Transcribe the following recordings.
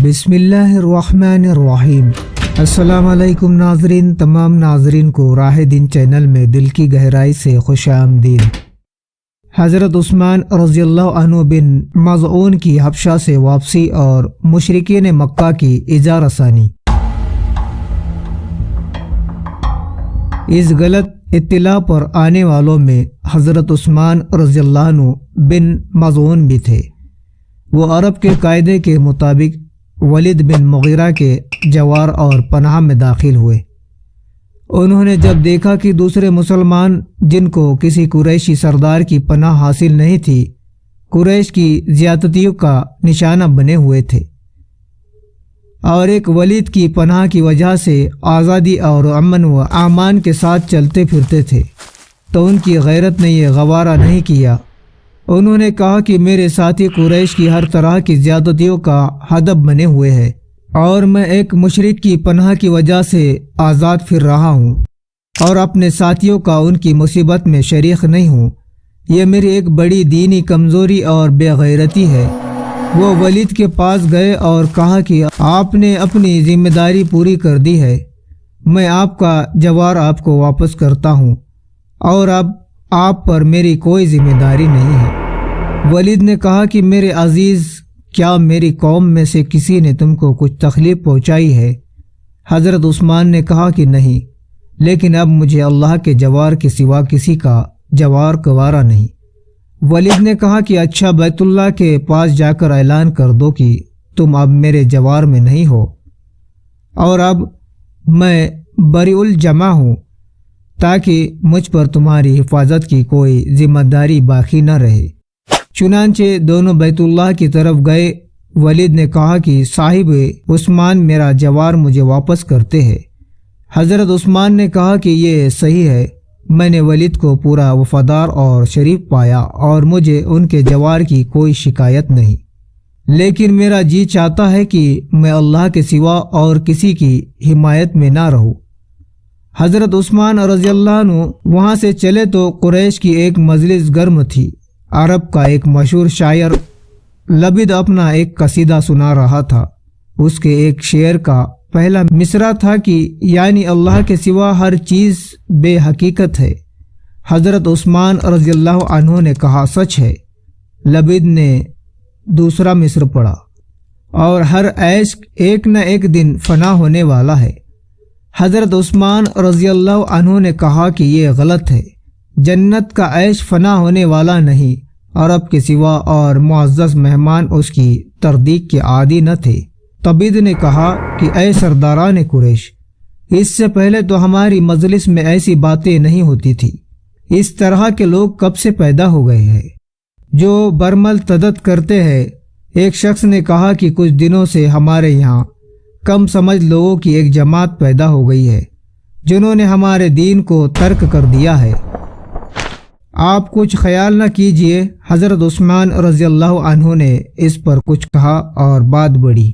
بسم اللہ الرحمن الرحیم۔ السلام علیکم ناظرین، تمام ناظرین کو راہ دین چینل میں دل کی گہرائی سے خوش آمدید۔ حضرت عثمان رضی اللہ عنہ بن مظعون کی حبشہ سے واپسی اور مشرکین مکہ کی ایذا رسانی۔ اس غلط اطلاع پر آنے والوں میں حضرت عثمان رضی اللہ عنہ بن مظعون بھی تھے۔ وہ عرب کے قاعدے کے مطابق ولید بن مغیرہ کے جوار اور پناہ میں داخل ہوئے۔ انہوں نے جب دیکھا کہ دوسرے مسلمان جن کو کسی قریشی سردار کی پناہ حاصل نہیں تھی، قریش کی زیادتیوں کا نشانہ بنے ہوئے تھے اور ایک ولید کی پناہ کی وجہ سے آزادی اور امن و امان کے ساتھ چلتے پھرتے تھے، تو ان کی غیرت نے یہ گوارا نہیں کیا۔ انہوں نے کہا کہ میرے ساتھی قریش کی ہر طرح کی زیادتیوں کا ہدف بنے ہوئے ہیں اور میں ایک مشرک کی پناہ کی وجہ سے آزاد پھر رہا ہوں اور اپنے ساتھیوں کا ان کی مصیبت میں شریک نہیں ہوں۔ یہ میری ایک بڑی دینی کمزوری اور بے غیرتی ہے۔ وہ ولید کے پاس گئے اور کہا کہ آپ نے اپنی ذمہ داری پوری کر دی ہے، میں آپ کا جوار آپ کو واپس کرتا ہوں اور اب آپ پر میری کوئی ذمہ داری نہیں ہے۔ ولید نے کہا کہ میرے عزیز، کیا میری قوم میں سے کسی نے تم کو کچھ تکلیف پہنچائی ہے؟ حضرت عثمان نے کہا کہ نہیں، لیکن اب مجھے اللہ کے جوار کے سوا کسی کا جوار گوارا نہیں۔ ولید نے کہا کہ اچھا، بیت اللہ کے پاس جا کر اعلان کر دو کہ تم اب میرے جوار میں نہیں ہو اور اب میں بری الجمع ہوں، تاکہ مجھ پر تمہاری حفاظت کی کوئی ذمہ داری باقی نہ رہے۔ چنانچہ دونوں بیت اللہ کی طرف گئے۔ ولید نے کہا کہ صاحب عثمان، میرا جوار مجھے واپس کرتے ہیں۔ حضرت عثمان نے کہا کہ یہ صحیح ہے، میں نے ولید کو پورا وفادار اور شریف پایا اور مجھے ان کے جوار کی کوئی شکایت نہیں، لیکن میرا جی چاہتا ہے کہ میں اللہ کے سوا اور کسی کی حمایت میں نہ رہوں۔ حضرت عثمان رضی اللہ عنہ وہاں سے چلے تو قریش کی ایک مجلس گرم تھی۔ عرب کا ایک مشہور شاعر لبید اپنا ایک قصیدہ سنا رہا تھا۔ اس کے ایک شعر کا پہلا مصرع تھا کہ یعنی اللہ کے سوا ہر چیز بے حقیقت ہے۔ حضرت عثمان رضی اللہ عنہ نے کہا سچ ہے۔ لبید نے دوسرا مصرع پڑھا، اور ہر عیش ایک نہ ایک دن فنا ہونے والا ہے۔ حضرت عثمان رضی اللہ عنہ نے کہا کہ یہ غلط ہے، جنت کا عیش فنا ہونے والا نہیں۔ عرب کے سوا اور معزز مہمان اس کی تردید کے عادی نہ تھے۔ طبید نے کہا کہ اے سرداران قریش، اس سے پہلے تو ہماری مجلس میں ایسی باتیں نہیں ہوتی تھی۔ اس طرح کے لوگ کب سے پیدا ہو گئے ہیں جو برمل تدت کرتے ہیں؟ ایک شخص نے کہا کہ کچھ دنوں سے ہمارے یہاں کم سمجھ لوگوں کی ایک جماعت پیدا ہو گئی ہے جنہوں نے ہمارے دین کو ترک کر دیا ہے۔ آپ کچھ خیال نہ کیجئے۔ حضرت عثمان رضی اللہ عنہ نے اس پر کچھ کہا اور بات بڑھی۔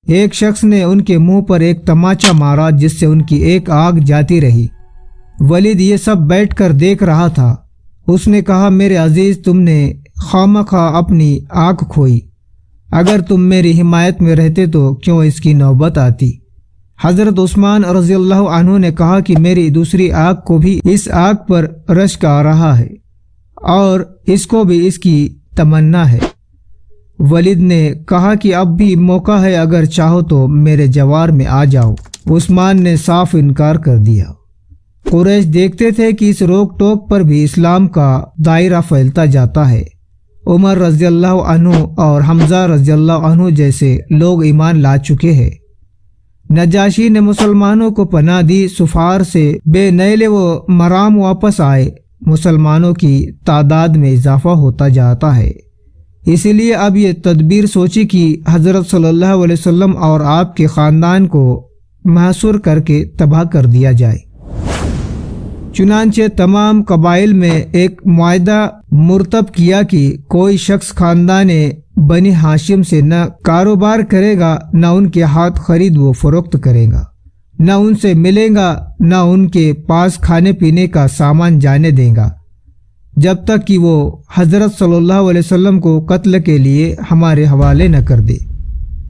ایک شخص نے ان کے منہ پر ایک تماچا مارا جس سے ان کی ایک آنکھ جاتی رہی۔ ولید یہ سب بیٹھ کر دیکھ رہا تھا۔ اس نے کہا میرے عزیز، تم نے خواہ اپنی آنکھ کھوئی، اگر تم میری حمایت میں رہتے تو کیوں اس کی نوبت آتی؟ حضرت عثمان رضی اللہ عنہ نے کہا کہ میری دوسری آنکھ کو بھی اس آنکھ پر رشک آ رہا ہے اور اس کو بھی اس کی تمنا ہے۔ ولید نے کہا کہ اب بھی موقع ہے، اگر چاہو تو میرے جوار میں آ جاؤ۔ عثمان نے صاف انکار کر دیا۔ قریش دیکھتے تھے کہ اس روک ٹوک پر بھی اسلام کا دائرہ پھیلتا جاتا ہے۔ عمر رضی اللہ عنہ اور حمزہ رضی اللہ عنہ جیسے لوگ ایمان لا چکے ہیں۔ نجاشی نے مسلمانوں کو پناہ دی۔ سفار سے بے نیل و مرام واپس آئے۔ مسلمانوں کی تعداد میں اضافہ ہوتا جاتا ہے، اس لیے اب یہ تدبیر سوچی کہ حضرت صلی اللہ علیہ وسلم اور آپ کے خاندان کو محصور کر کے تباہ کر دیا جائے۔ چنانچہ تمام قبائل میں ایک معاہدہ مرتب کیا کہ کوئی شخص خاندان بنی ہاشم سے نہ کاروبار کرے گا، نہ ان کے ہاتھ خرید و فروخت کرے گا، نہ ان سے ملے گا، نہ ان کے پاس کھانے پینے کا سامان جانے دے گا، جب تک کہ وہ حضرت صلی اللہ علیہ وسلم کو قتل کے لیے ہمارے حوالے نہ کر دے۔